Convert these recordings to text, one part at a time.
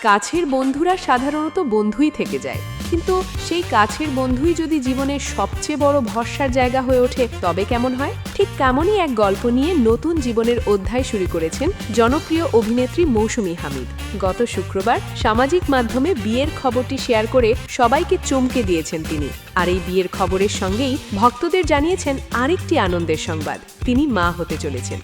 কাছের বন্ধুরা সাধারণত বন্ধুই থেকে যায়, কিন্তু সেই কাছের বন্ধুই যদি জীবনের সবচেয়ে বড় ভরসার জায়গা হয়ে ওঠে তবে কেমন হয়? ঠিক তেমনই এক গল্প নিয়ে নতুন জীবনের অধ্যায় শুরু করেছেন জনপ্রিয় অভিনেত্রী মৌসুমী হামিদ। গত শুক্রবার সামাজিক মাধ্যমে বিয়ের খবরটি শেয়ার করে সবাইকে চমকে দিয়েছেন তিনি। আর এই বিয়ের খবরের সঙ্গেই ভক্তদের জানিয়েছেন আরেকটি আনন্দের সংবাদ, তিনি মা হতে চলেছেন।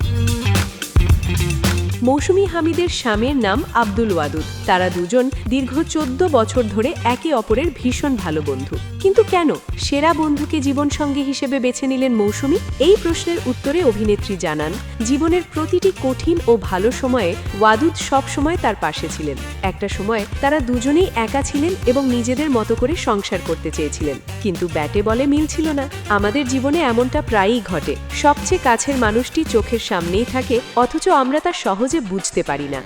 মৌসুমী হামিদের স্বামীর নাম আব্দুল ওয়াদুদ। তারা দুজন দীর্ঘ 14 বছর ধরে একে অপরের ভীষণ ভালো বন্ধু। কিন্তু কেন সেরা বন্ধুকে জীবনসঙ্গী হিসেবে বেছে নিলেন মৌসুমী? এই প্রশ্নের উত্তরে অভিনেত্রী জানান, জীবনের প্রতিটি কঠিন ও ভালো সময়ে ওয়াদুদ সব সময় তার পাশে ছিলেন। একটা সময় তারা দুজনেই একা ছিলেন এবং নিজেদের মতো করে সংসার করতে চেয়েছিলেন, কিন্তু ব্যাটে বলে মিল ছিল না। আমাদের জীবনে এমনটা প্রায়ই ঘটে, সবচেয়ে কাছের মানুষটি চোখের সামনেই থাকে, অথচ আমরা তা সহজে বুঝতে পারি না।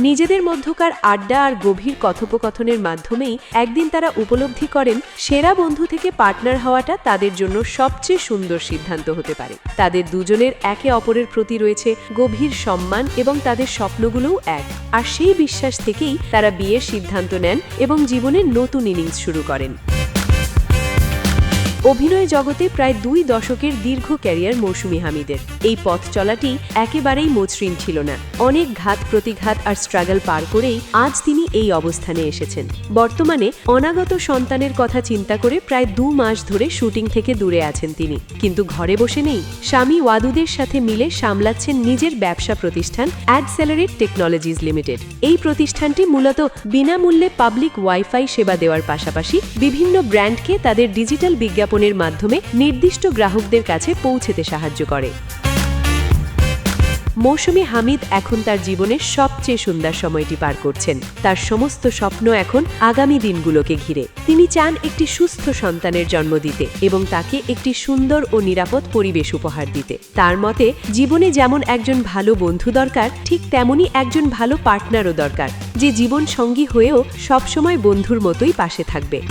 নিজেদের মধ্যকার আড্ডা আর গভীর কথোপকথনের মাধ্যমেই একদিন তারা উপলব্ধি করেন সেরা বন্ধু থেকে পার্টনার হওয়াটা তাদের জন্য সবচেয়ে সুন্দর সিদ্ধান্ত হতে পারে। তাদের দুজনের একে অপরের প্রতি রয়েছে গভীর সম্মান এবং তাদের স্বপ্নগুলোও এক। আর সেই বিশ্বাস থেকেই তারা বিয়ের সিদ্ধান্ত নেন এবং জীবনের নতুন ইনিংস শুরু করেন। অভিনয় জগতে প্রায় 2 দশকের দীর্ঘ ক্যারিয়ার মৌসুমী হামিদের। এই পথ চলাটি একেবারেই মসৃণ ছিল না। অনেক ঘাত প্রতিঘাত আর স্ট্রাগল পার করেই আজ তিনি এই অবস্থানে এসেছেন। বর্তমানে অনাগত সন্তানের কথা চিন্তা করে প্রায় 2 মাস ধরে শুটিং থেকে দূরে আছেন তিনি। কিন্তু ঘরে বসে নেই, স্বামী ওয়াদুদের সাথে মিলে সামলাচ্ছেন নিজের ব্যবসা প্রতিষ্ঠান অ্যাডসেলারেট টেকনোলজিস লিমিটেড। এই প্রতিষ্ঠানটি মূলত বিনামূল্যে পাবলিক ওয়াইফাই সেবা দেওয়ার পাশাপাশি বিভিন্ন ব্র্যান্ডকে তাদের ডিজিটাল বিজ্ঞাপনের মাধ্যমে নির্দিষ্ট গ্রাহকদের কাছে পৌঁছতে সাহায্য করে। মৌসুমী হামিদ এখন তার জীবনের সবচেয়ে সুন্দর সময়টি পার করছেন। তার সমস্ত স্বপ্ন এখন আগামী দিনগুলোকে ঘিরে। তিনি চান একটি সুস্থ সন্তানের জন্ম দিতে এবং তাকে একটি সুন্দর ও নিরাপদ পরিবেশ উপহার দিতে। তার মতে, জীবনে যেমন একজন ভালো বন্ধু দরকার, ঠিক তেমনই একজন ভালো পার্টনারও দরকার, যে জীবন সঙ্গী হয়েও সবসময় বন্ধুর মতোই পাশে থাকবে।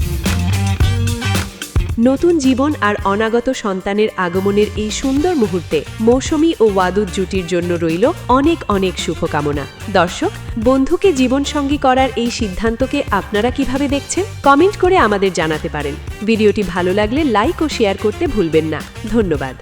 নতুন জীবন আর অনাগত সন্তানের আগমনের এই সুন্দর মুহূর্তে মৌসুমী ও ওয়াদুদ জুটির জন্য রইল অনেক অনেক শুভকামনা। দর্শক, বন্ধুকে জীবনসঙ্গী করার এই সিদ্ধান্তকে আপনারা কিভাবে দেখছেন? কমেন্ট করে আমাদের জানাতে পারেন। ভিডিওটি ভালো লাগলে লাইক ও শেয়ার করতে ভুলবেন না। ধন্যবাদ।